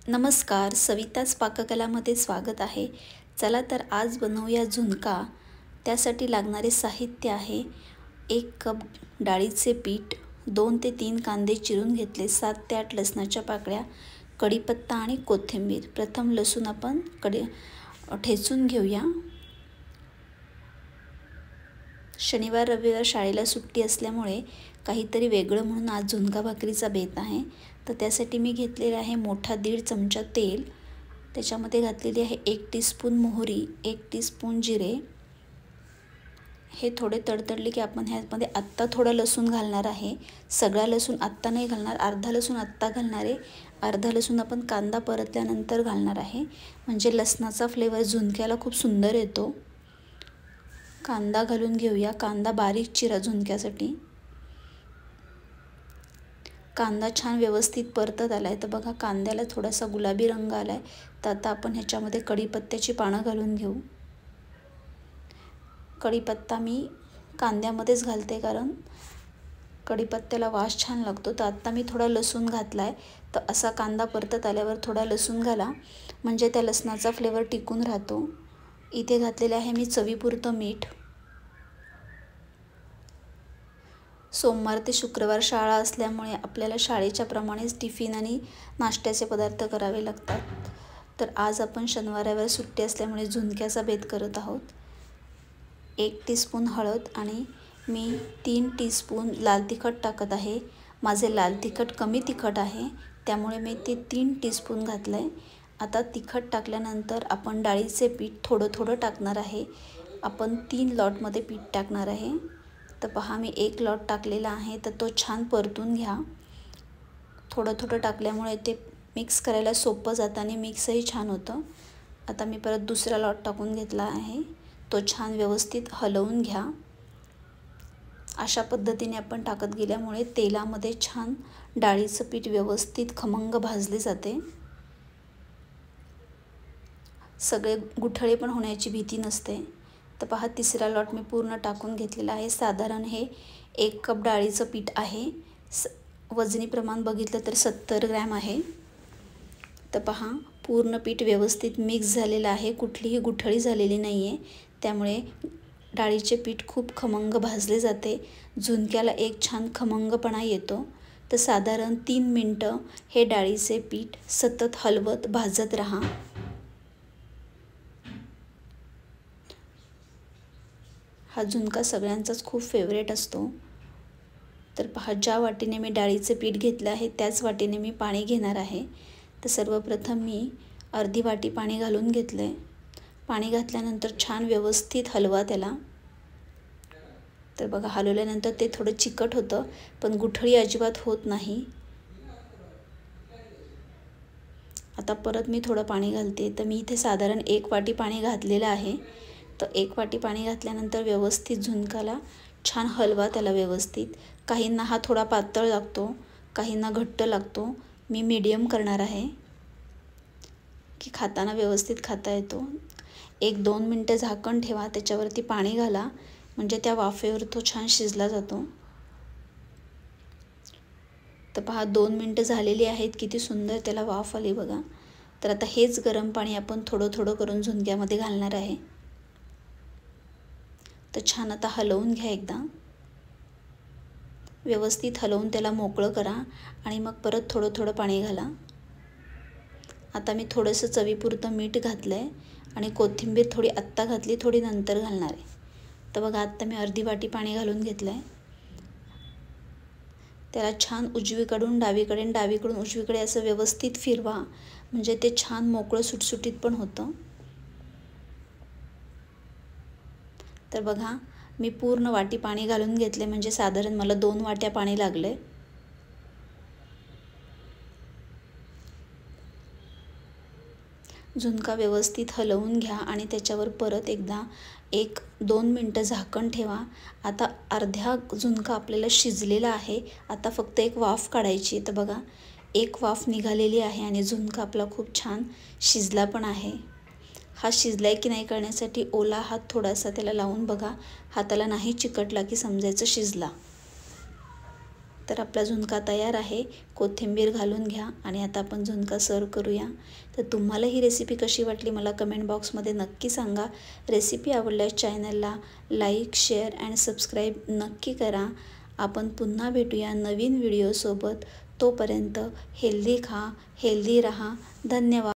नमस्कार, सविताच पाककलामध्ये स्वागत आहे। चला तर आज बनवूया झुणका। त्यासाठी लागणारे साहित्य आहे 1 कप डाळीचे पीठ, 2 ते 3 कांदे चिरून घेतले, 7 ते 8 लसणाच्या पाकळ्या, कढीपत्ता आणि कोथिंबीर। प्रथम लसूण आपण ठेचून घेऊया। शनिवार रविवार शाळेला सुट्टी असल्यामुळे काहीतरी वेगळं म्हणून आज झुणका भाकरीचा बेत आहे। तर त्यासाठी मी घेतलेला आहे मोठा 1.5 चमचा तेल, त्याच्यामध्ये घातलेली आहे 1 टीस्पून मोहरी, 1 टीस्पून जिरे। हे थोडे तडतडले की आपण ह्यामध्ये आत्ता थोडा लसूण घालणार आहे। सगळा लसूण आत्ता नाही घालणार, अर्धा लसूण आत्ता घालणार आहे, अर्धा लसूण आपण कांदा परतल्यानंतर घालणार आहे, म्हणजे लसणाचा फ्लेवर झुणक्याला खूप सुंदर येतो। कांदा घालून घेऊया। कांदा बारीक चिरा झुणक्यासाठी। कांदा छान व्यवस्थित परतत आलाय, तर बघा कांद्याला थोडासा गुलाबी रंग आलाय। तर आता आपण ह्याच्यामध्ये कढीपत्त्याची पानं घालून घेऊ। कढीपत्ता मी कांद्यामध्येच घालते कारण कढीपत्त्याला वास छान लागतो। तर आता मी थोडा लसूण घातलाय, तर असा कांदा परतत आल्यावर थोडा लसूण घाला, म्हणजे त्या लसणाचा फ्लेवर टिकून राहतो। इथे घातलेले आहे मी चवीपुरतं मीठ। सोमवार ते शुक्रवार शाळा असल्यामुळे आपल्याला शाळेच्या प्रमाणेच टिफिन आणि नाश्त्याचे पदार्थ करावे लागतात। तर आज आपण शनिवारावर सुट्टी असल्यामुळे झुणक्याचा बेत करत आहोत। 1 टीस्पून हळद आणि मी 3 टीस्पून लाल तिखट टाकत आहे। माझे लाल तिखट कमी तिखट आहे, त्यामुळे मी ते 3 टीस्पून घातलं आहे। आता तिखट टाकल्यानंतर आपण डाळीचे पीठ थोडं थोडं टाकणार आहे। आपण 3 लॉटमध्ये पीठ टाकणार आहे। तर पहा मी 1 लॉट टाकलेला आहे, तर तो छान परतून घ्या। थोडं थोडं टाकल्यामुळे ते मिक्स करायला सोपं जातं आणि मिक्सही छान होतं। आता मी परत दुसरा लॉट टाकून घेतला आहे, तो छान व्यवस्थित हलवून घ्या। अशा पद्धतीने आपण टाकत गेल्यामुळे तेलामध्ये छान डाळीचं पीठ व्यवस्थित खमंग भाजले जाते। सगळे गुठळे पण होण्याची भीती नसते। तर पहा तिसरा लॉट मी पूर्ण टाकून घेतलेला आहे। साधारण हे 1 कप डाळीचं पीठ आहे। वजनी प्रमाण बघितलं तर 70 ग्रॅम आहे। तर पहा पूर्ण पीठ व्यवस्थित मिक्स झालेलं आहे, कुठलीही गुठळी झालेली नाही आहे, त्यामुळे डाळीचे पीठ खूप खमंग भाजले जाते। झुणक्याला एक छान खमंगपणा येतो। तर साधारण 3 मिनटं हे डाळीचे पीठ सतत हलवत भाजत राहा। हा झुणका सगळ्यांचाच खूप फेवरेट असतो। तर पहा ज्या वाटीने मी डाळीचे पीठ घेतलं आहे त्याच वाटीने मी पाणी घेणार आहे। तर सर्वप्रथम मी अर्धी वाटी पाणी घालून घेतलं आहे। पाणी घातल्यानंतर छान व्यवस्थित हलवा त्याला। तर बघा हलवल्यानंतर ते थोडं चिकट होतं, पण गुठळी अजिबात होत नाही। आता परत मी थोडं पाणी घालते। तर मी इथे साधारण 1 वाटी पाणी घातलेलं आहे। तर 1 वाटी पाणी घातल्यानंतर व्यवस्थित झुणकाला छान हलवा त्याला व्यवस्थित। काहींना हा थोडा पातळ लागतो, काहींना घट्ट लागतो। मी मीडियम करणार आहे की खाताना व्यवस्थित खाता येतो। 1-2 मिनटं झाकण ठेवा, त्याच्यावरती पाणी घाला, म्हणजे त्या वाफेवर तो छान शिजला जातो। तर पहा 2 मिनटं झालेली आहेत, किती सुंदर त्याला वाफ आली बघा। तर आता हेच गरम पाणी आपण थोडं थोडं करून झुणक्यामध्ये घालणार आहे। तर छान आता हलवून घ्या एकदा, व्यवस्थित हलवून त्याला मोकळं करा आणि मग परत थोडं थोडं पाणी घाला। आता मी थोडंसं चवीपुरतं मीठ घातलं आहे आणि कोथिंबीर थोडी आत्ता घातली, थोडी नंतर घालणार आहे। तर बघा आत्ता मी अर्धी वाटी पाणी घालून घेतलं आहे। त्याला छान उजवीकडून डावीकडे, डावीकडून उजवीकडे असं व्यवस्थित फिरवा, म्हणजे ते छान मोकळं सुटसुटीत पण होतं। तर बघा मी पूर्ण वाटी पाणी घालून घेतले, म्हणजे साधारण मला 2 वाट्या पाणी लागले। झुणका व्यवस्थित हलवून घ्या आणि त्याच्यावर परत एकदा 1-2 मिनटं झाकण ठेवा। आता अर्ध्या झुणका आपल्याला शिजलेला आहे। आता फक्त एक वाफ काढायची। तर बघा 1 वाफ निघालेली आहे आणि झुणका आपला खूप छान शिजला पण आहे। हा शिजलाय की नाही कळण्यासाठी ओला हात थोडासा त्याला लावून बघा, हाताला नाही चिकटला की समजायचं शिजला। तर आपला झुणका तयार आहे. कोथिंबीर घालून घ्या आणि आता आपण झुणका सर्व करूया. तर तुम्हाला ही रेसिपी कशी वाटली मला कमेंट बॉक्समध्ये नक्की सांगा. रेसिपी आवडल्यास चॅनलला लाईक, शेअर अँड सबस्क्राईब नक्की करा. आपण पुन्हा भेटूया नवीन व्हिडिओसोबत. तोपर्यंत हेल्दी खा, हेल्दी रहा. धन्यवाद.